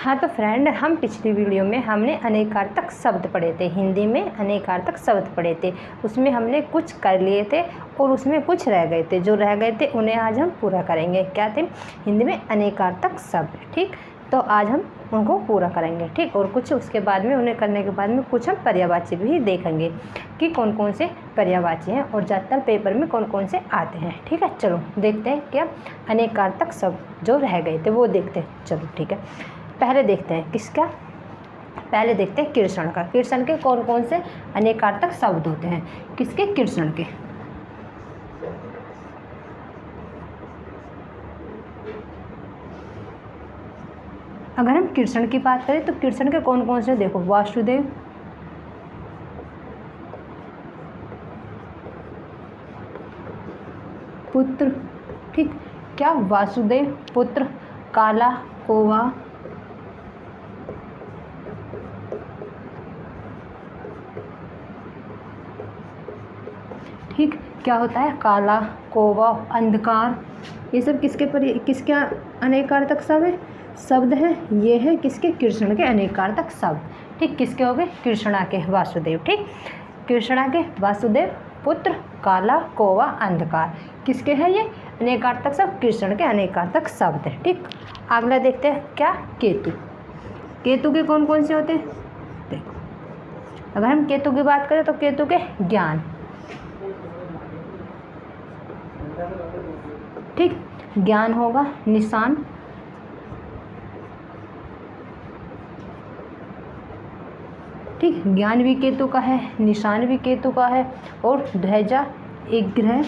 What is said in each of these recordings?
हाँ तो फ्रेंड, हम पिछली वीडियो में हमने अनेकार्थक शब्द पढ़े थे, हिंदी में अनेकार्थक शब्द पढ़े थे। उसमें हमने कुछ कर लिए थे और उसमें कुछ रह गए थे। जो रह गए थे उन्हें आज हम पूरा करेंगे। क्या थे? हिंदी में अनेकार्थक शब्द। ठीक, तो आज हम उनको पूरा करेंगे। ठीक, और कुछ उसके बाद में उन्हें करने के बाद में कुछ हम पर्यायवाची भी देखेंगे कि कौन कौन से पर्यायवाची हैं और ज़्यादातर पेपर में कौन कौन से आते हैं। ठीक है, चलो देखते हैं क्या अनेकार्थक शब्द जो रह गए थे वो देखते हैं। चलो ठीक है, पहले देखते हैं किसका। पहले देखते हैं कीर्षण का। कीर्षण के कौन कौन से अनेकार्थक शब्द होते हैं? किसके? कीर्षण के। अगर हम कीर्षण की बात करें तो कीर्षण के कौन कौन से देखो, वासुदेव, पुत्र। ठीक, क्या? वासुदेव, पुत्र, काला, कौवा, ठीक, क्या होता है? काला, कौवा, अंधकार। ये सब किसके अनेकार्थक शब्द हैं? ये है किसके? कीर्षण के अनेकार्थक शब्द। ठीक, किसके हो गए? कीर्षणा के, वासुदेव। ठीक, कीर्षणा के वासुदेव, पुत्र, काला, कौवा, अंधकार। किसके हैं ये अनेकार्थक शब्द? कीर्षण के अनेकार्थक शब्द है। ठीक, अगला देखते हैं क्या? केतु। केतु के कौन कौन से होते हैं? देखो, अगर हम केतु की बात करें तो केतु के ज्ञान। ठीक, ज्ञान होगा, निशान, ठीक, ज्ञान भी केतु का है, निशान भी केतु का है, और ध्वजा एक ग्रह,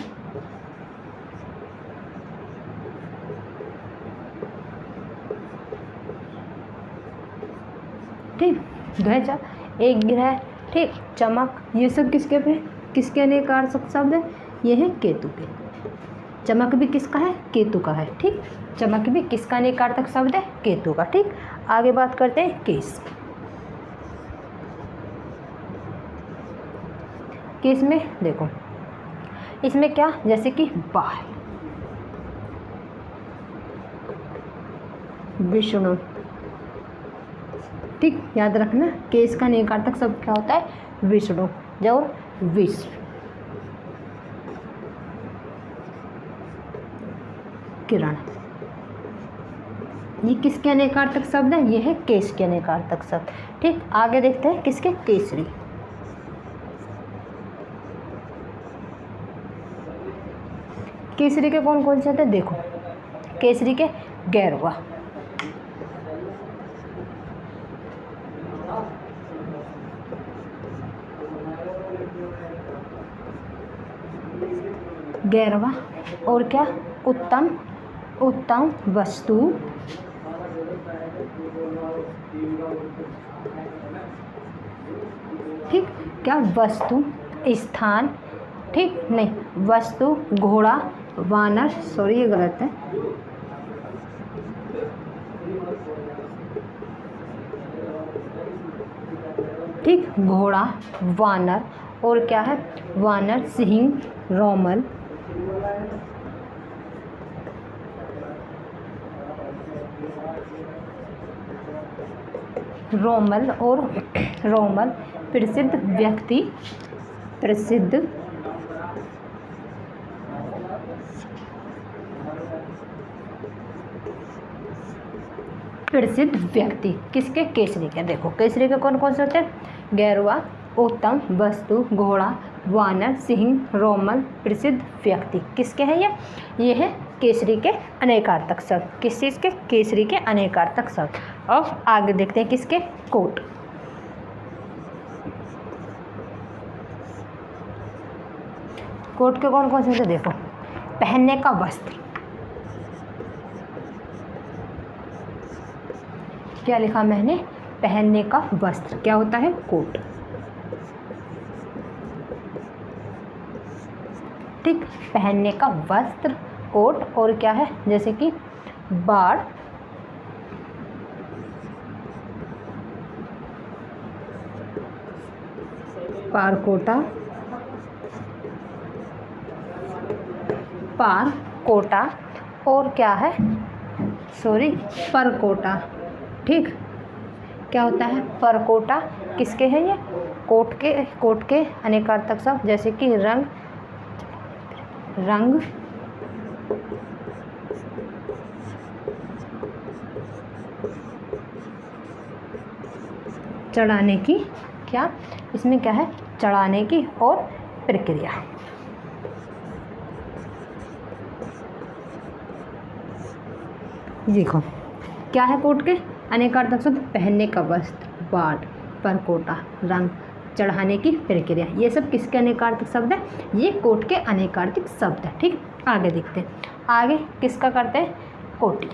ठीक, ध्वजा एक ग्रह, ठीक, चमक। ये सब किसके अनेकार्थक शब्द है? ये है केतु के। चमक भी किसका है? केतु का है। ठीक, चमक भी किसका अनेकार्थक शब्द है? केतु का। ठीक, आगे बात करते हैं केस। केस में देखो, इसमें क्या? जैसे कि बाल, विष्णु। ठीक, याद रखना केस का अनेकार्थक शब्द क्या होता है? विष्णु। और विश्व, किरण। ये किसके अनेकार्थक शब्द है? ये है केश के अनेकार्थक शब्द। ठीक, आगे देखते हैं किसके? केसरी। केसरी के कौन कौन से होते हैं? देखो, केसरी के गैरवा, गैरवा, और क्या? उत्तम, उत्तम वस्तु, ठीक, क्या? वस्तु, स्थान, ठीक, नहीं, वस्तु, घोड़ा, वानर, सॉरी ये गलत है, ठीक, घोड़ा, वानर, और क्या है? वानर, सिंह, रोमल, रोमल, और रोमल, प्रसिद्ध व्यक्ति, प्रसिद्ध, प्रसिद्ध व्यक्ति। किसके? केसरी के। देखो, केसरी के कौन कौन से होते हैं? गैरवा, उत्तम वस्तु, घोड़ा, वानर, सिंह, रोमल, प्रसिद्ध व्यक्ति। किसके हैं ये? ये है केसरी के अनेकार्थक शब्द। किस चीज़ के? केसरी के अनेकार्थक शब्द। और आगे देखते हैं किसके? कोट। कोट के कौन कौन से होते हैं? देखो, पहनने का वस्त्र। क्या लिखा मैंने? पहनने का वस्त्र। क्या होता है? कोट। ठीक, पहनने का वस्त्र, कोट, और क्या है? जैसे कि बाड़, पारकोटा, पारकोटा, और क्या है? परकोटा। ठीक, क्या होता है? परकोटा किसके हैं ये? कोट के अनेकार्थक शब्द, जैसे कि रंग, चढ़ाने की, क्या इसमें क्या है? चढ़ाने की और प्रक्रिया। देखो क्या है कोट के अनेकार्थक शब्द? पहनने का वस्त्र, बाढ़, परकोटा, रंग, चढ़ाने की प्रक्रिया, ये सब किसके अनेकार्थक शब्द है? ये कोट के अनेकार्थक शब्द है। ठीक, आगे देखते हैं। आगे किसका करते हैं? कोठी।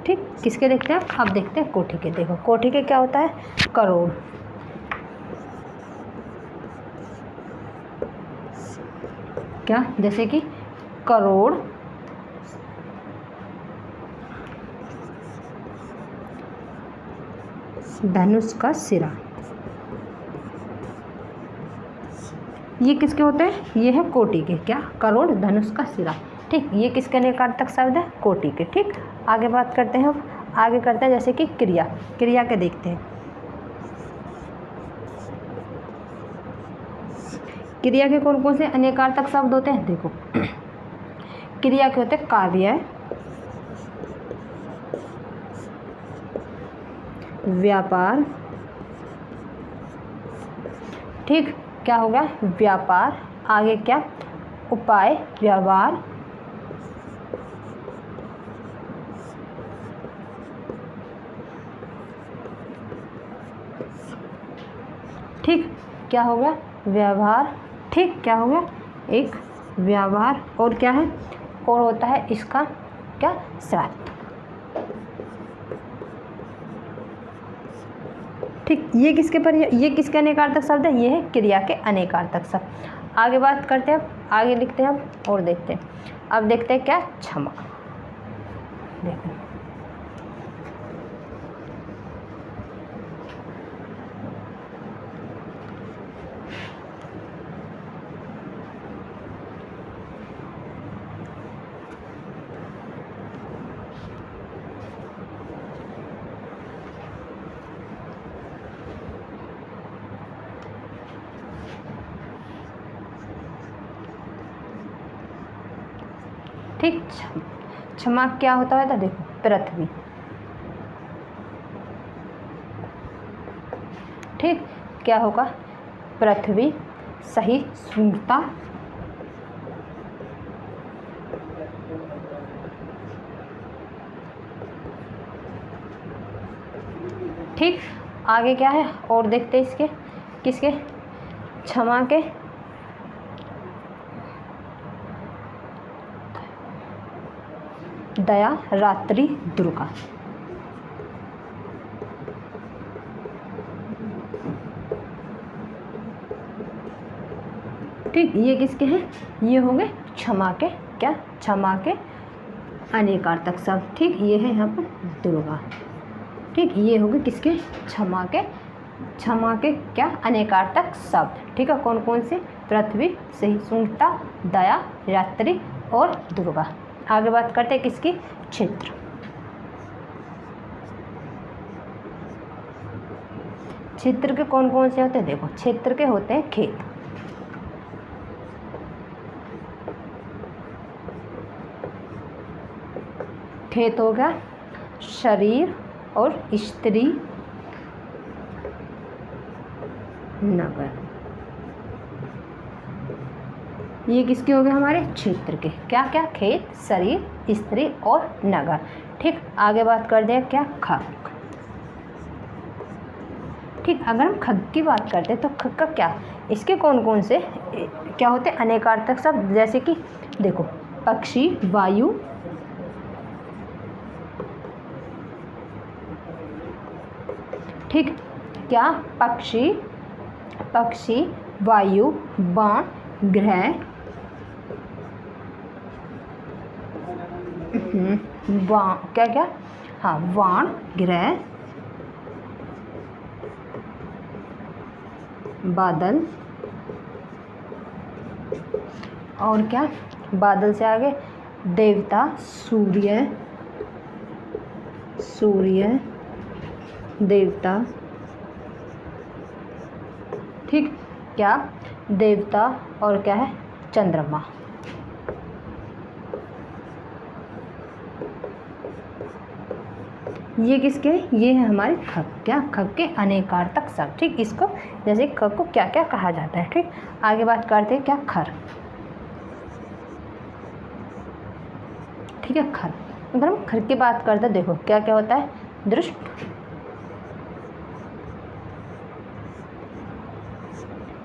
ठीक, किसके देखते हैं? अब देखते हैं कोठी के। देखो कोठी के क्या होता है? करोड़, क्या, जैसे कि करोड़, धनुष का सिरा, ये किसके होते हैं? ये है कोटि के, क्या? करोड़, धनुष का सिरा। ठीक, ये किसके अनेकार्थक शब्द है? कोटि के। ठीक, आगे बात करते हैं। अब आगे करते हैं जैसे कि क्रिया के देखते हैं। क्रिया के कौन कौन से अनेकार्थक शब्द होते हैं? देखो क्रिया के होते हैं कार्य, व्यापार। ठीक, क्या होगा? व्यापार। आगे क्या? उपाय, व्यवहार। ठीक, क्या हो गया? व्यवहार। ठीक, क्या हो गया? एक व्यवहार। और क्या है? और होता है इसका क्या? श्राद्ध। ठीक, ये किसके अनेकार्थक शब्द है? ये है क्रिया के अनेकार्थक शब्द। आगे बात करते हैं, आगे लिखते हैं अब और देखते हैं। अब देखते हैं क्या? क्षमा। देखो ठीक, क्षमा क्या होता है? तो देखो पृथ्वी। ठीक, क्या होगा? पृथ्वी, सहिष्णुता, ठीक, आगे क्या है? और देखते हैं इसके किसके? क्षमा के दया, रात्रि, दुर्गा। ठीक, ये किसके हैं? ये हो गए क्षमा के, क्या? क्षमा के अनेकार्थक शब्द। ठीक, ये है यहाँ पर दुर्गा। ठीक, ये हो गए किसके? क्षमा के क्या? अनेकार्थक शब्द। ठीक है, कौन कौन से? पृथ्वी, सहिष्णुता, दया, रात्रि और दुर्गा। आगे बात करते हैं किसकी? क्षेत्र। क्षेत्र के कौन कौन से होते हैं? देखो क्षेत्र के होते हैं खेत, खेत हो गया, शरीर और स्त्री, नगर। ये किसके हो गए? हमारे क्षेत्र के। क्या क्या? खेत, शरीर, स्त्री और नगर। ठीक, आगे बात कर दें क्या? खग। ठीक, अगर हम खग की बात करते हैं तो खग का क्या? इसके कौन कौन से क्या होते हैं? अनेकार्थक शब्द, जैसे कि देखो पक्षी, वायु, ठीक, क्या? पक्षी, वायु, बाण, ग्रह, क्या क्या? हाँ, वाण, ग्रह, बादल, और क्या? बादल से आगे देवता, सूर्य, सूर्य देवता, ठीक, क्या देवता और क्या है चंद्रमा। ये किसके, ये है हमारे खग, क्या खग के अनेकार्थक शब्द, ठीक। इसको जैसे खग को क्या क्या कहा जाता है, ठीक। आगे बात करते हैं क्या खर, ठीक है। खर, अगर हम खर की बात करते हैं, देखो क्या क्या होता है, दृष्ट,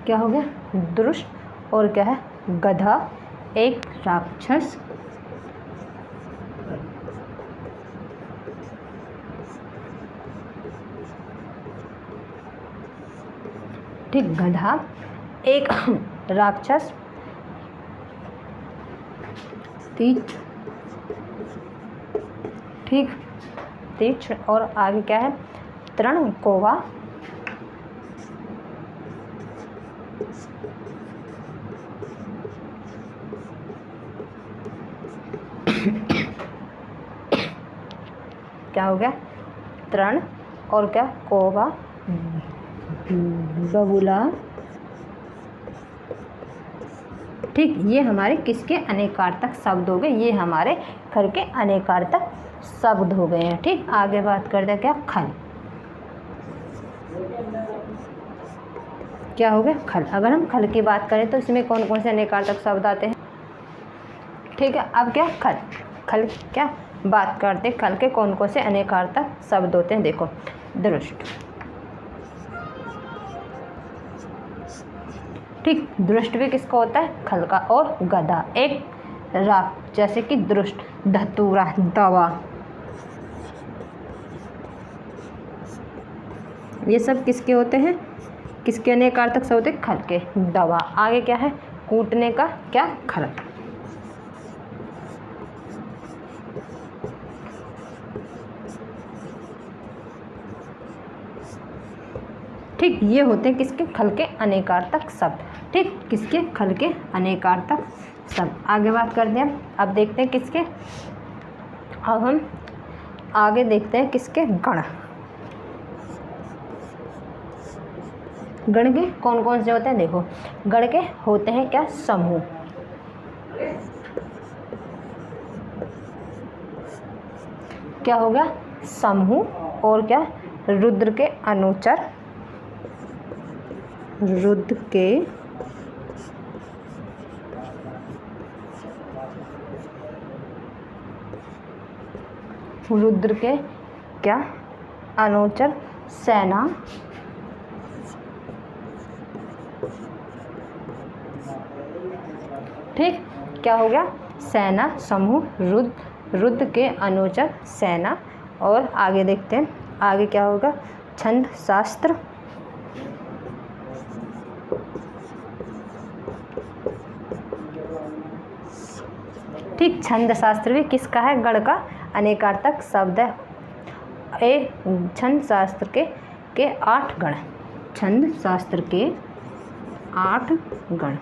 क्या हो गया दृष्ट, और क्या है गधा, एक राक्षस, ठीक, गधा, एक राक्षस, तीच, ठीक, तीक्ष्ण, और आगे क्या है तृण, कौवा, क्या हो गया तृण, और क्या कौवा, बगुला, ठीक। ये हमारे किसके अनेकार्थक शब्द हो गए, ये हमारे खर के अनेकार्थक शब्द हो गए हैं, ठीक। आगे बात करते हैं क्या खल, क्या हो गया खल। अगर हम खल की बात करें तो इसमें कौन कौन से अनेकार्थक शब्द आते हैं, ठीक है। अब क्या खल, खल क्या बात करते हैं, खल के कौन कौन से अनेकार्थक शब्द होते हैं, देखो दृष्ट, ठीक, दृष्ट भी किसका होता है खल का, और गधा, एक राख, जैसे कि दृष्ट, धतूरा, दवा, ये सब किसके होते हैं, किसके अनेकार्थक शब्द होते हैं खल के, दवा। आगे क्या है कूटने का, क्या खल, ठीक। ये होते हैं किसके खल के अनेकार्थक शब्द, ठीक, किसके खल के अनेकार्थक शब्द। आगे बात करते हैं, अब देखते हैं किसके, अब हम आगे देखते हैं किसके गण, गण के कौन कौन से होते हैं, देखो गण के होते हैं क्या समूह, क्या हो गया समूह, और क्या रुद्र के अनुचर, रुद्र के क्या अनुचर, सेना, ठीक, क्या हो गया सेना, समूह, रुद्र के अनुचर, सेना। और आगे देखते हैं, आगे क्या होगा छंद शास्त्र, ठीक, छंद शास्त्र भी किसका है गण का अनेकार्थक शब्द है। छंद शास्त्र के 8 गण, छंद शास्त्र के 8 गण,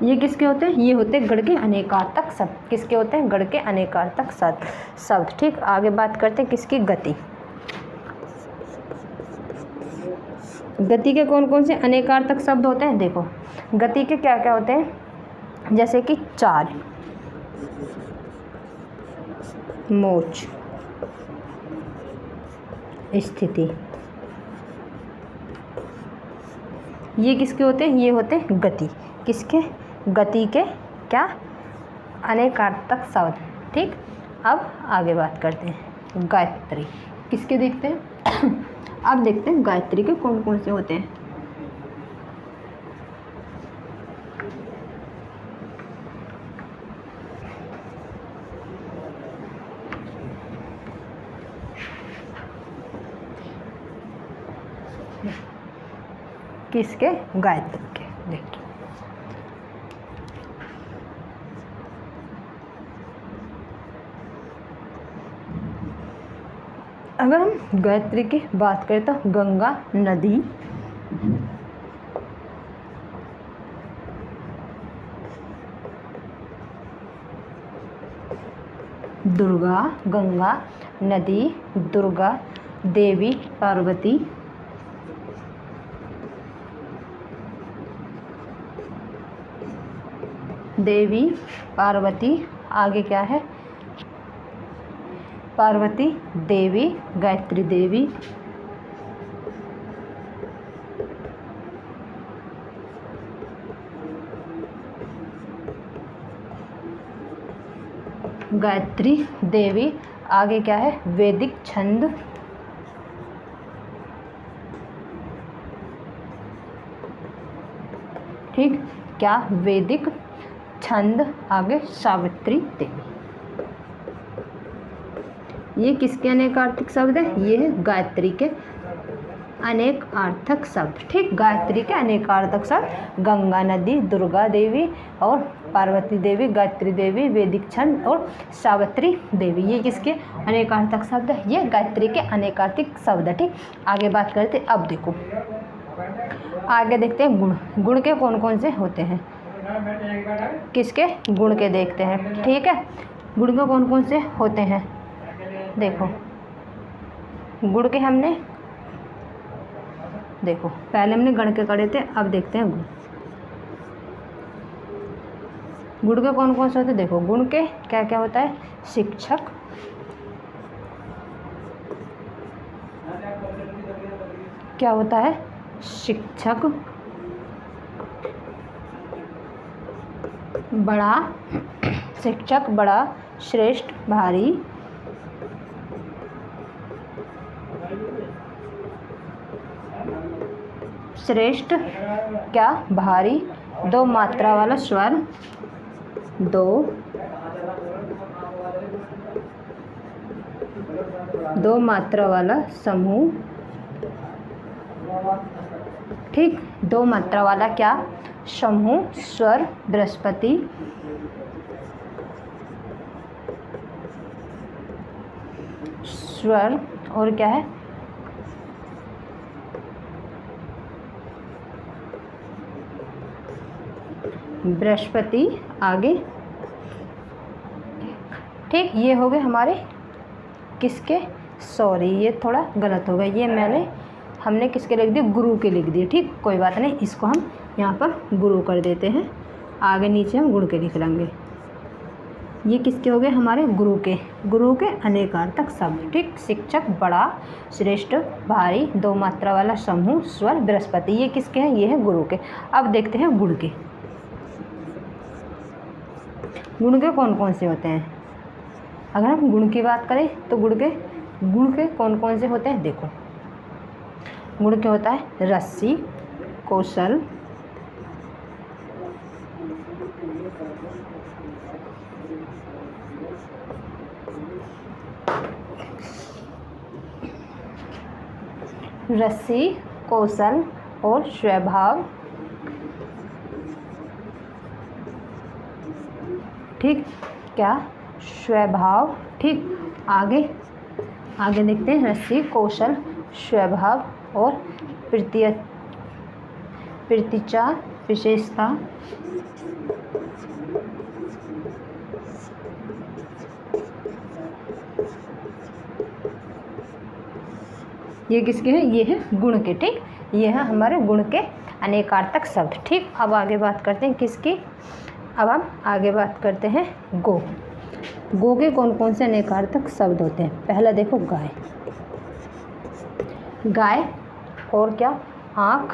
ये किसके होते हैं, ये होते हैं गण के अनेकार्थक शब्द, किसके होते हैं गण के अनेकार्थक शब्द, ठीक। आगे बात करते हैं किसकी गति, गति के कौन कौन से अनेकार्थक शब्द होते हैं, देखो गति के क्या क्या होते हैं, जैसे कि चाल, मोच, स्थिति, ये किसके होते हैं, ये होते हैं गति, किसके गति के क्या अनेकार्थक शब्द, ठीक। अब आगे बात करते हैं गायत्री, किसके देखते हैं अब देखते हैं गायत्री के कौन कौन से होते हैं, किसके गायत्री के, देखिए अगर हम गायत्री की बात करें तो गंगा नदी, दुर्गा, गंगा नदी, दुर्गा देवी पार्वती, देवी पार्वती, आगे क्या है, पार्वती देवी, गायत्री देवी, गायत्री देवी, आगे क्या है, वैदिक छंद, ठीक, क्या, वैदिक छंद, आगे सावित्री देवी। ये किसके अनेकार्थक शब्द है, ये है गायत्री के अनेक अर्थक शब्द, ठीक, गायत्री के अनेकार्थक शब्द गंगा नदी, दुर्गा देवी और पार्वती देवी, गायत्री देवी, वैदिक छंद और सावित्री देवी, ये किसके अनेकार्थक शब्द है, ये गायत्री के अनेकार्थक शब्द है, ठीक। आगे बात करते, अब देखो आगे देखते हैं गुण, गुण के कौन कौन से होते हैं, किसके गुण के देखते हैं, ठीक है। गुण के कौन कौन से होते हैं, देखो गुण के हमने, देखो पहले हमने गण के करे थे, अब देखते हैं गुण। गुण के कौन कौन से होते हैं, देखो गुण के क्या क्या होता है, शिक्षक, क्या होता है, शिक्षक, बड़ा, शिक्षक बड़ा, श्रेष्ठ, भारी, श्रेष्ठ क्या, भारी, दो मात्रा वाला स्वर, दो मात्रा वाला समूह, ठीक, दो मात्रा वाला क्या, समूह, स्वर, बृहस्पति, स्वर, और क्या है, बृहस्पति, आगे, ठीक। ये हो गए हमारे किसके, सॉरी ये थोड़ा गलत हो गया, ये हमने किसके लिख दिए, गुरु के लिख दिए, ठीक, कोई बात नहीं, इसको हम यहाँ पर गुरु कर देते हैं, आगे नीचे हम गुण के लिख लेंगे। ये किसके हो गए, हमारे गुरु के अनेकार्थक शब्द, ठीक, शिक्षक बड़ा, श्रेष्ठ, भारी, दो मात्रा वाला समूह, स्वर, बृहस्पति, ये किसके हैं, ये है गुरु के। अब देखते हैं गुण के, गुण के कौन कौन से होते हैं। अगर हम गुण की बात करें तो गुण के कौन कौन से होते हैं, देखो गुण के होता है रस्सी, कौशल, रस्सी, कौशल और स्वभाव, ठीक, क्या, स्वभाव, ठीक। आगे देखते हैं, रस्सी, कौशल, स्वभाव और प्रतिचा, विशेषता, ये किसके हैं, ये है गुण के, ठीक, ये है हमारे गुण के अनेकार्थक शब्द, ठीक। अब आगे बात करते हैं किसकी, अब हम आगे बात करते हैं गो के कौन कौन से अनेकार्थक शब्द होते हैं। पहला देखो गाय और क्या, आँख,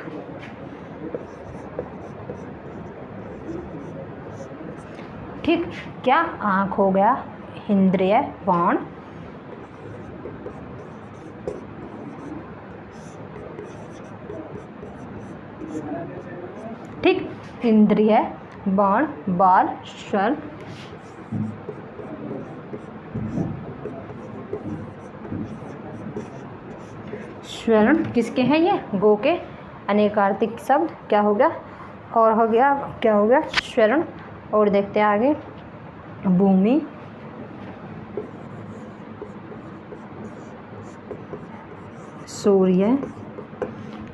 ठीक, क्या, आँख हो गया, इंद्रिय, बाण, ठीक, इंद्रिय, बाण, बाल, स्वर, स्वर्ण किसके हैं, ये गो के अनेकार्थक शब्द, क्या हो गया, और हो गया, क्या हो गया, स्वर्ण। और देखते हैं आगे, भूमि, सूर्य,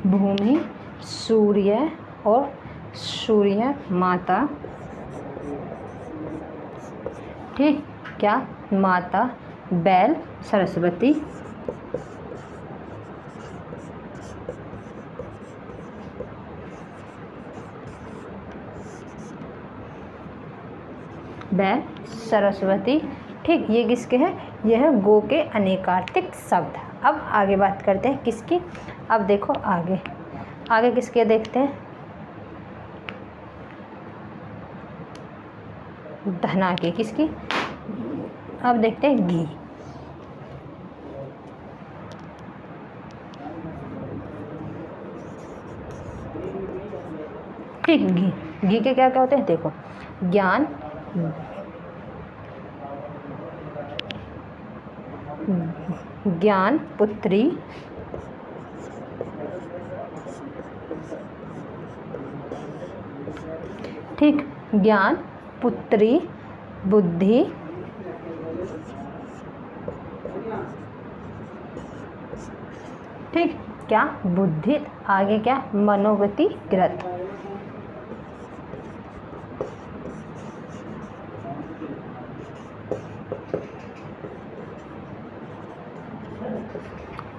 भूमि, सूर्य और सूर्य माता, ठीक, क्या, माता, बैल, सरस्वती, बैल, सरस्वती, ठीक। ये किसके हैं? ये है गो के अनेकार्तिक शब्द। अब आगे बात करते हैं किसकी। अब देखो आगे आगे किसके देखते हैं। धना के, किसकी। अब देखते हैं घी, ठीक। घी, घी के क्या क्या होते हैं देखो। ज्ञान, ज्ञान, पुत्री, ठीक। ज्ञान, पुत्री, बुद्धि, ठीक, क्या, बुद्धि। आगे क्या, मनोगति, ग्रत,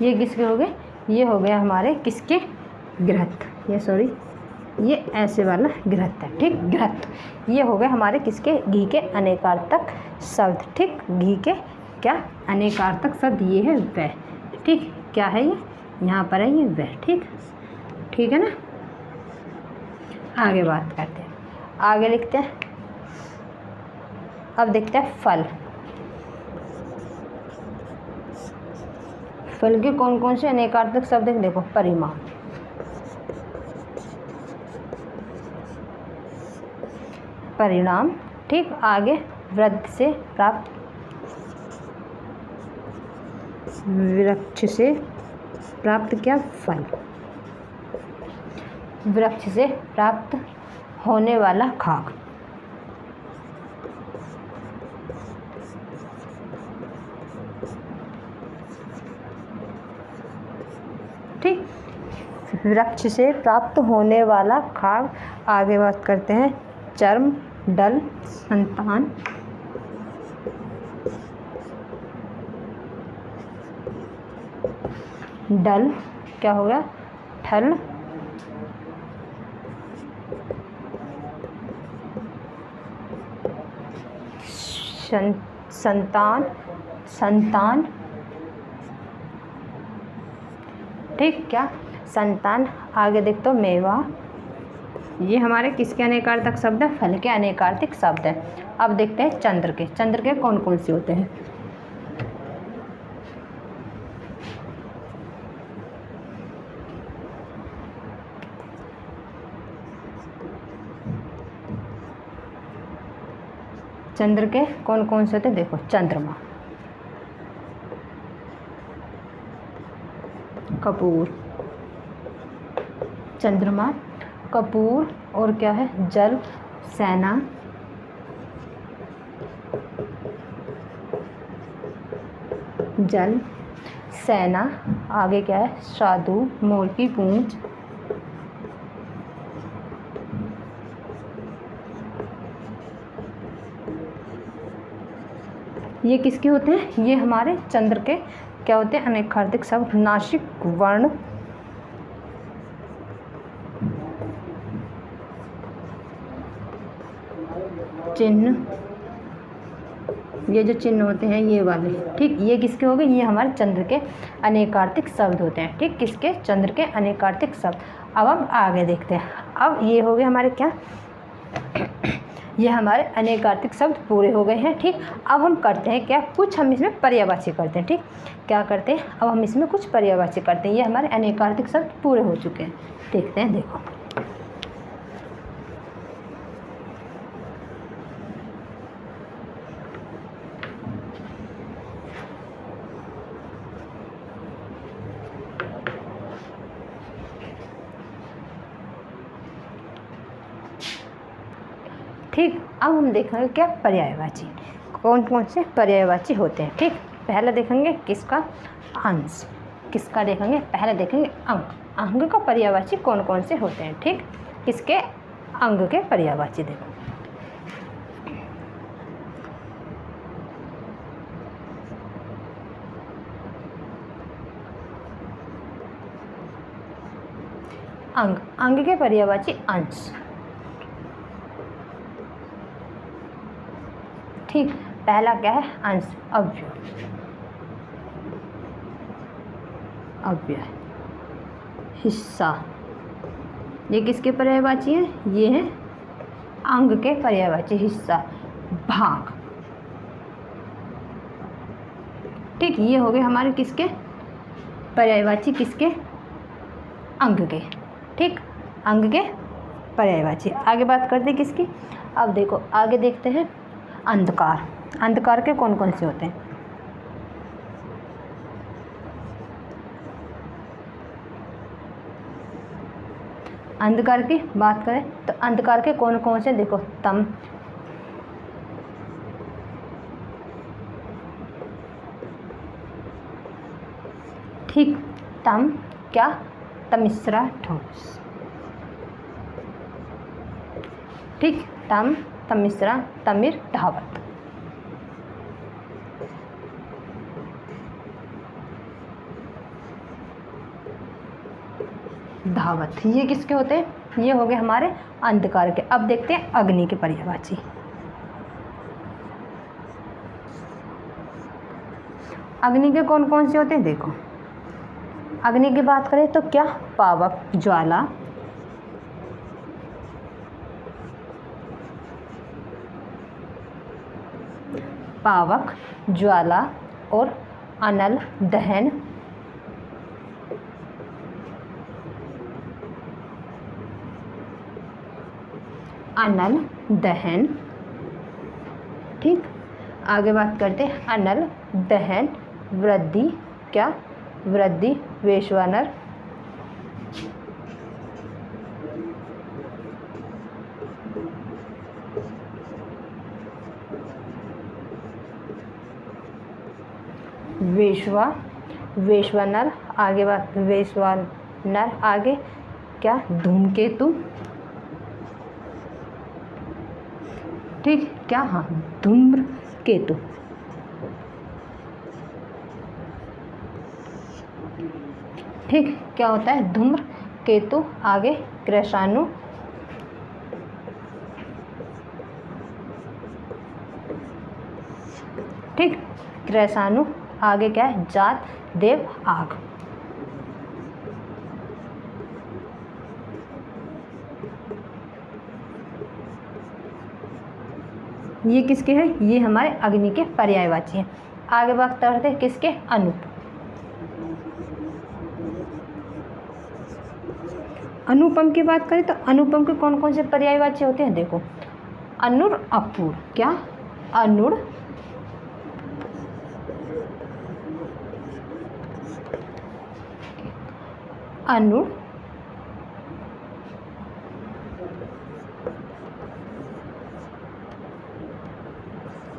ये किसके हो गए? ये हो गया हमारे किसके? घृत। ये सॉरी, ये ऐसे वाला घृत है, ठीक। घृत, ये हो गए हमारे किसके? घी के अनेकार्थक शब्द, ठीक। घी के क्या अनेकार्थक शब्द? ये है वह, ठीक। क्या है ये? यहाँ पर है ये वह, ठीक। ठीक है ना। आगे बात करते हैं, आगे लिखते हैं। अब देखते हैं फल। फल के कौन कौन से अनेकार्थक शब्द हैं देखो। परिमाण, परिणाम, ठीक। आगे वृक्ष से प्राप्त, वृक्ष से प्राप्त क्या? फल, वृक्ष से प्राप्त होने वाला खाक, ठीक। वृक्ष से प्राप्त होने वाला खाक। आगे बात करते हैं चर्म, डल, संतान, डल क्या हो गया? ठल, संतान, संतान, ठीक। क्या? संतान। आगे देख तो मेवा, ये हमारे किसके अनेकार्थक शब्द है? फल के अनेकार्थक शब्द है। अब देखते हैं चंद्र के। चंद्र के कौन कौन से होते हैं? चंद्र के कौन कौन से होते हैं देखो। चंद्रमा, कपूर, चंद्रमा, कपूर, और क्या है? जल, सेना, जल, सेना। आगे क्या है? साधु, मोर की पूंछ, ये किसके होते हैं? ये हमारे चंद्र के क्या होते हैं? अनेकार्थक शब्द। नासिक, वर्ण, चिन्ह, ये जो चिन्ह होते हैं ये वाले, ठीक। ये किसके हो गए? ये हमारे चंद्र के अनेकार्थक शब्द होते हैं, ठीक। किसके? चंद्र के अनेकार्थक शब्द। अब हम आगे देखते हैं। अब ये हो गए हमारे क्या? ये हमारे अनेकार्थक शब्द पूरे हो गए हैं, ठीक। अब हम करते हैं क्या? कुछ हम इसमें पर्यायवाची करते हैं, ठीक। क्या करते हैं? अब हम इसमें कुछ पर्यायवाची करते हैं। ये हमारे अनेकार्थक शब्द पूरे हो चुके हैं। देखते हैं, देखो। ठीक। अब हम देखेंगे क्या? पर्यायवाची। कौन कौन से पर्यायवाची होते हैं, ठीक। पहले देखेंगे किसका? अंश। किसका देखेंगे? पहले देखेंगे अंग। अंग का पर्यायवाची कौन कौन से होते हैं, ठीक। किसके? अंग के पर्यायवाची। देखो अंग, अंग के पर्यायवाची अंश, ठीक। पहला क्या है? अंश, अव्यय, अव्यय, हिस्सा। ये किसके पर्यायवाची है? ये है अंग के पर्यायवाची। हिस्सा, भाग, ठीक। ये हो गए हमारे किसके पर्यायवाची? किसके? अंग के, ठीक। अंग के पर्यायवाची। आगे बात करते हैं किसकी? अब देखो आगे देखते हैं अंधकार। अंधकार के कौन कौन से होते हैं? अंधकार की बात करें तो अंधकार के कौन कौन से? देखो तम, ठीक। तम क्या? तमिश्रा ठोस, ठीक। तम, तमिश्रा, तमिर, धावत। धावत ये किसके होते हैं? ये हो गए हमारे अंधकार के। अब देखते हैं अग्नि के पर्यायवाची। अग्नि के कौन कौन से होते हैं? देखो अग्नि की बात करें तो क्या? पावक, ज्वाला, पावक, ज्वाला और अनल, दहन, अनल, दहन, ठीक। आगे बात करते हैं अनल, दहन, वृद्धि, क्या? वृद्धि, वैश्वानर, वैश्वानर। आगे बात वैश्वानर, आगे क्या? धूमकेतु, ठीक। क्या? हाँ, धूम्रकेतु, ठीक। क्या होता है? धूम्रकेतु। आगे कृशाणु, ठीक। कृशाणु। आगे क्या है? जात, देव, आग। ये किसके हैं? ये हमारे अग्नि के पर्यायवाची हैं। आगे बात करते हैं किसके? अनुप। अनुपम की बात करें तो अनुपम के कौन कौन से पर्यायवाची होते हैं? देखो अनुर, अपूर, क्या? अनुर, अनुर,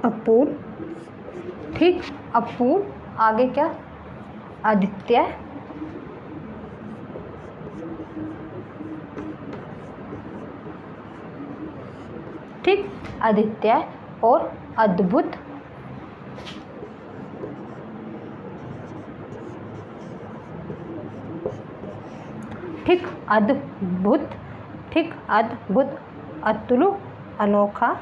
अपूर, ठीक। अपूर। आगे क्या? आदित्य, ठीक। आदित्य और अद्भुत, ठीक। अद्भुत, ठीक। अद्भुत, अतुल, अनोखा,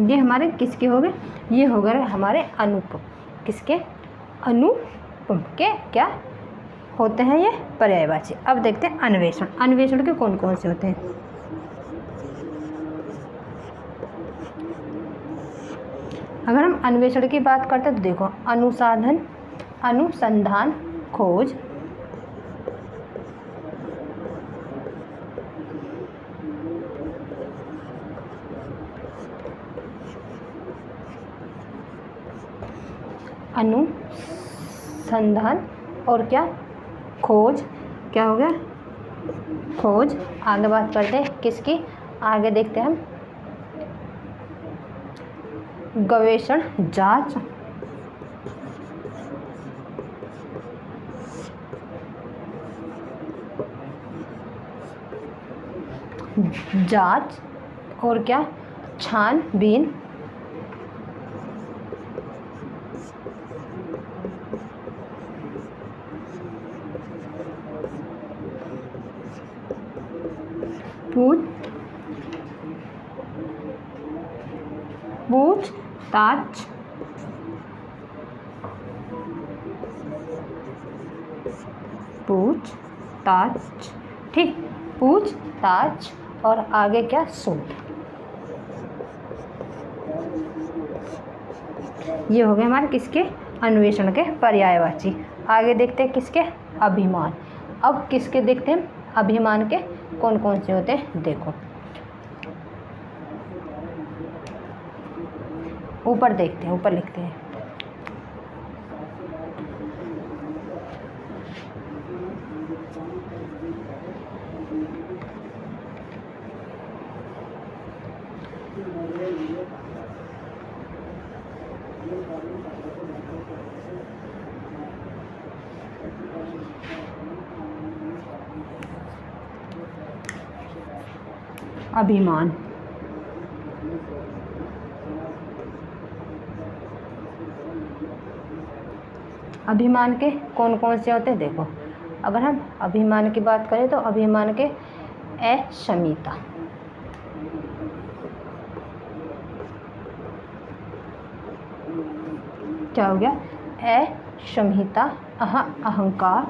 ये हमारे किसके हो गए? ये हो गए हमारे अनुपम। किसके? अनुपम के क्या होते हैं? ये पर्यायवाची। अब देखते हैं अन्वेषण। अन्वेषण के कौन कौन से होते हैं? अगर हम अन्वेषण की बात करते हैं तो देखो अनुसाधन, अनुसंधान, खोज, अनुसंधान और क्या? खोज। क्या हो गया? खोज। आगे बात करते हैं किसकी, आगे देखते हैं हम गवेषण, जांच। जांच और क्या, छानबीन। पूछताछ। पूछताछ, ठीक, पूछताछ। और आगे क्या, शोध। ये हो गए हमारे किसके, अन्वेषण के पर्यायवाची। आगे देखते हैं किसके, अभिमान। अब किसके देखते हैं, अभिमान के कौन कौन से होते हैं, देखो ऊपर देखते हैं, ऊपर लिखते हैं। अभिमान, अभिमान के कौन कौन से होते हैं, देखो अगर हम अभिमान की बात करें तो अभिमान के अक्षमिता, क्या हो गया, अक्षमिता, अहंकार,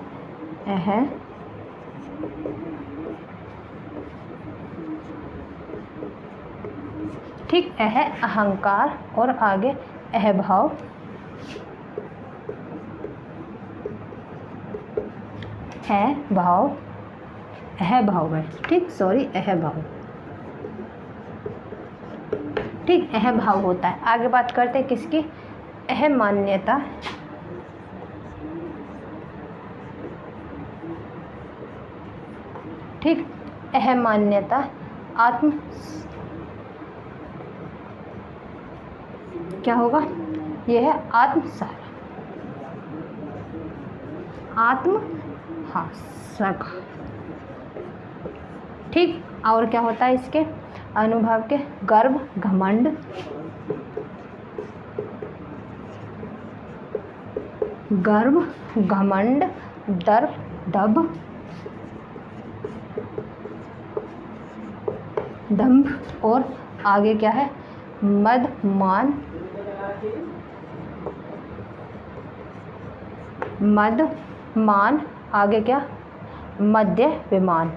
ठीक, अहंकार। और आगे अहभाव, अहभाव है, ठीक, सॉरी, अहभाव, ठीक, अहभाव होता है। आगे बात करते हैं किसकी, अहमान्यता, ठीक, अहमान्यता, आत्म, क्या होगा, यह है आत्मसार, आत्महासक, ठीक। और क्या होता है इसके अनुभव के, गर्व, घमंड, गर्व, घमंड, दर्प, दभ, दंभ। और आगे क्या है, मद, मान, मद, मान। आगे क्या, मध्य विमान,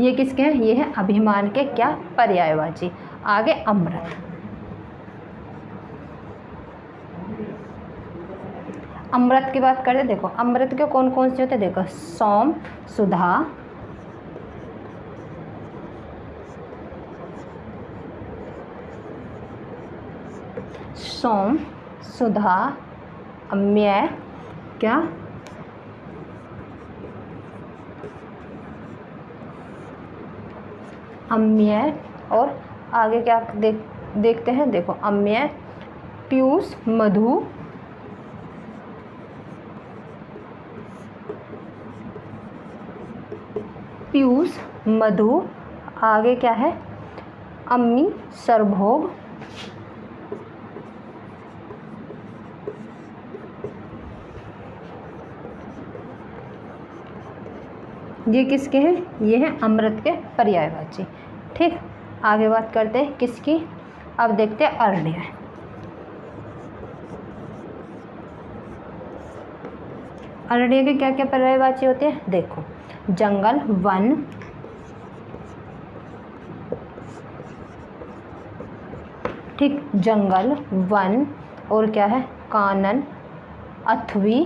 ये किसके हैं, ये है अभिमान के क्या, पर्यायवाची। आगे अमृत, अमृत की बात करें, देखो अमृत के कौन कौन से होते हैं, देखो सौम, सुधा, सोम, सुधा, अम्य, क्या, अम्य। और आगे क्या देखते हैं, देखो अम्य, पीयूष, मधु, पीयूष, मधु। आगे क्या है, अम्मी, सरभोग, ये किसके हैं, ये हैं अमृत के पर्यायवाची, ठीक। आगे बात करते हैं किसकी, अब देखते हैं अरण्य। अरण्य के क्या क्या पर्यायवाची होते हैं, देखो जंगल, वन, ठीक, जंगल, वन। और क्या है, कानन, अथवी,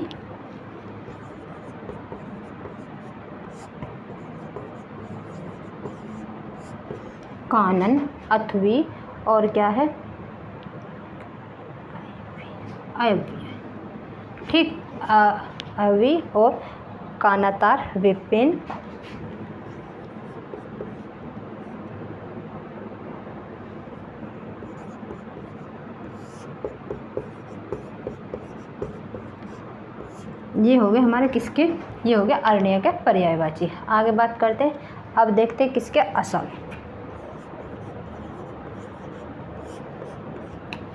कानन, अथवी। और क्या है, अयव्य, ठीक, अवी और कानातार विपिन, ये हो गए हमारे किसके, ये हो गया अरण्य के पर्यायवाची। आगे बात करते हैं, अब देखते हैं किसके असम।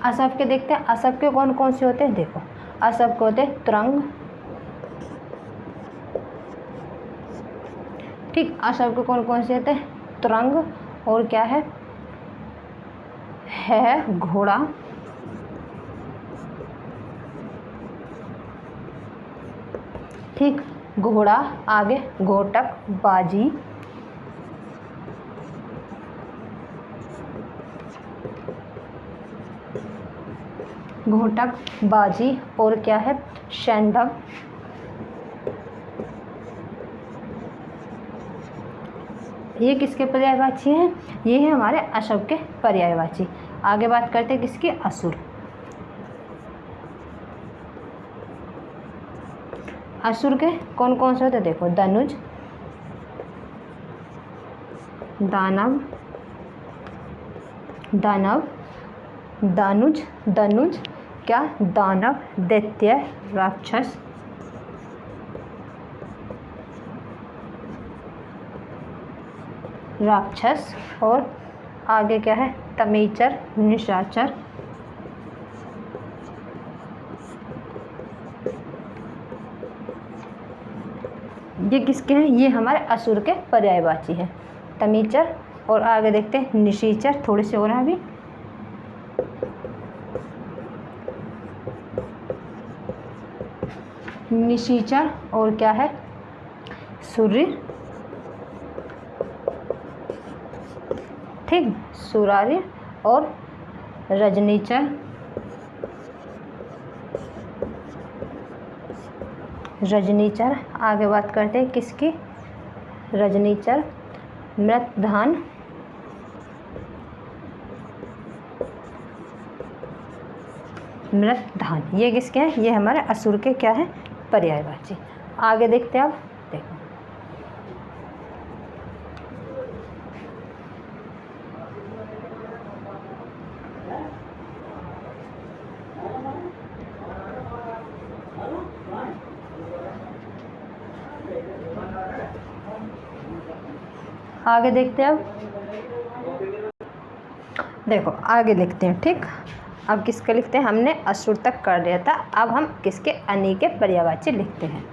असम के देखते हैं, असम के कौन कौन से होते हैं। देखो असम के होते हैं तुरंग, ठीक, असम के कौन कौन से होते हैं, तुरंग, और क्या है घोड़ा, ठीक, घोड़ा, आगे घोटक, बाजी, घोटक, बाजी, और क्या है सैंधव, ये किसके पर्यायवाची हैं, ये है हमारे असम के पर्यायवाची। आगे बात करते हैं किसकी, असुर। असुर के कौन कौन से होते हैं, देखो धनुज, दानव, दानव, दानुज, दनुज, क्या दानव, दैत्य, राक्षस, राक्षस, और आगे क्या है तमीचर, निशाचर, ये किसके हैं, ये हमारे असुर के पर्यायवाची हैं, तमीचर, और आगे देखते हैं निशाचर, थोड़े से और हैं अभी, निशाचर, और क्या है सूर्य, ठीक, सुरारी, और रजनीचर, रजनीचर। आगे बात करते हैं किसकी, रजनीचर, मृतधान, मृतधान, ये किसके हैं, ये हमारे असुर के क्या है पर्यायवाची। आगे देखते हैं, अब देखो आगे देखते हैं, अब देखो आगे लिखते हैं, ठीक, अब किसका लिखते हैं, हमने असुर तक कर लिया था, अब हम किसके अनि के पर्यायवाची लिखते हैं।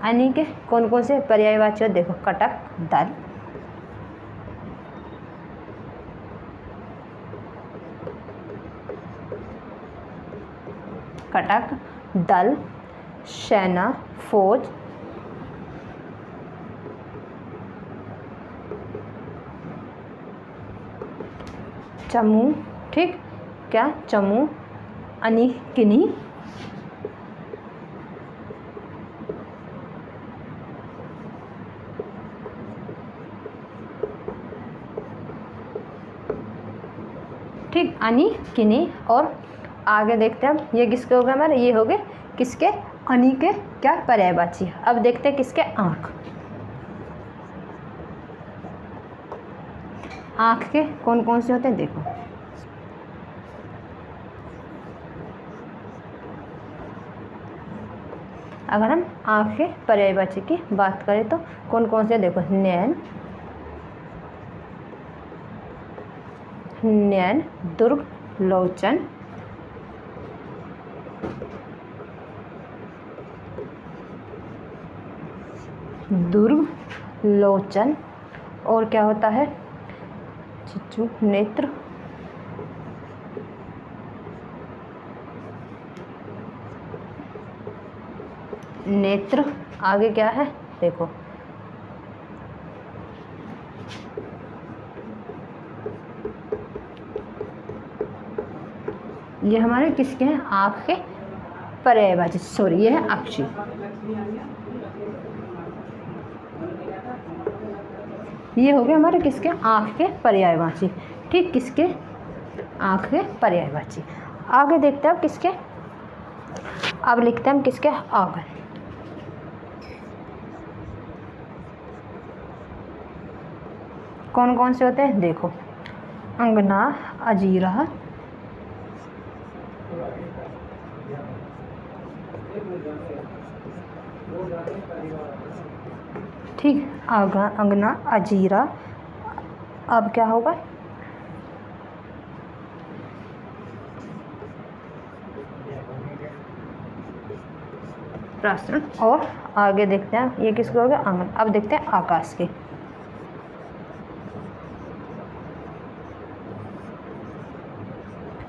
अनि के कौन कौन से पर्यायवाची हो, देखो कटक, दल, कटक, दल, सेना, फौज, चमू, ठीक, क्या चमू, अनि, किन्ही, ठीक, अनि, किन्ही, और आगे देखते हैं हम, ये किसके हो गए हमारे, ये हो गए किसके अनि के क्या पर्यायवाची। अब देखते हैं किसके आँख, आँख के कौन कौन से होते हैं, देखो अगर हम आँख के पर्यायवाची की बात करें तो कौन कौन से, देखो नैन, नैन, दुर्ग, लोचन, दुर्ग, लोचन, और क्या होता है चिच्चू, नेत्र, नेत्र। आगे क्या है देखो ये हमारे किसके हैं, आँख के पर्यायवाची, सॉरी ये है अक्षी। ये हो गए हमारे किसके, आँख के पर्यायवाची, ठीक, किसके आँख के पर्यायवाची। आगे देखते हैं किसके, अब लिखते हैं हम किसके, आंगन। कौन कौन से होते हैं देखो, अंगना, अजीरा, ठीक, अंगना, अजीरा। अब क्या होगा, प्रासन। और आगे देखते हैं ये किसके हो गया, आंगन। अब देखते हैं आकाश के।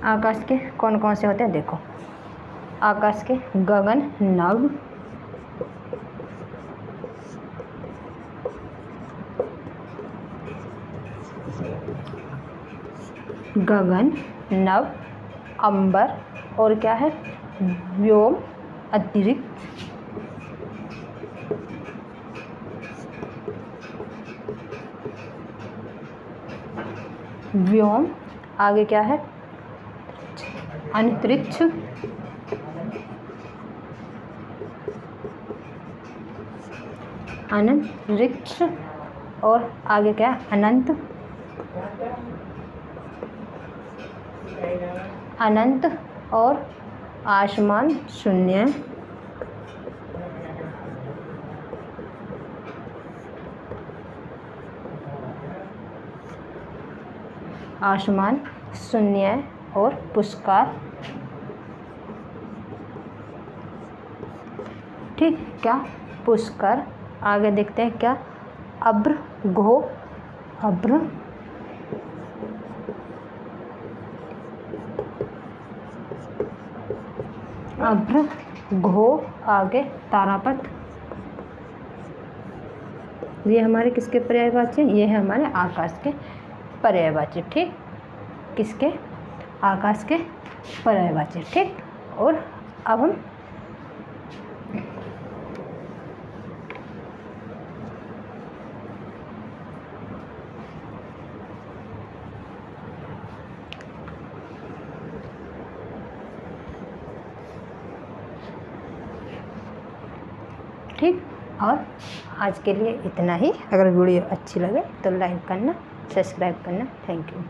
आकाश के कौन कौन से होते हैं देखो, आकाश के गगन, नभ, गगन, नभ, अंबर, और क्या है, व्योम, अतिरिक्त, व्योम। आगे क्या है, अंतरिक्ष, अंतरिक्ष। और आगे क्या है, अनंत, अनंत। और आसमान, शून्य, आसमान, शून्य। और पुष्कर, ठीक, क्या, पुष्कर। आगे देखते हैं क्या, अभ्र, घो, अभ्र, अभ्र, घो। आगे तारापथ, ये हमारे किसके पर्यायवाची, ये है हमारे आकाश के पर्यायवाची, ठीक, किसके, आकाश के पर्यायवाची, ठीक। और अब हम ठीक। और आज के लिए इतना ही। अगर वीडियो अच्छी लगे तो लाइक करना, सब्सक्राइब करना। Thank you.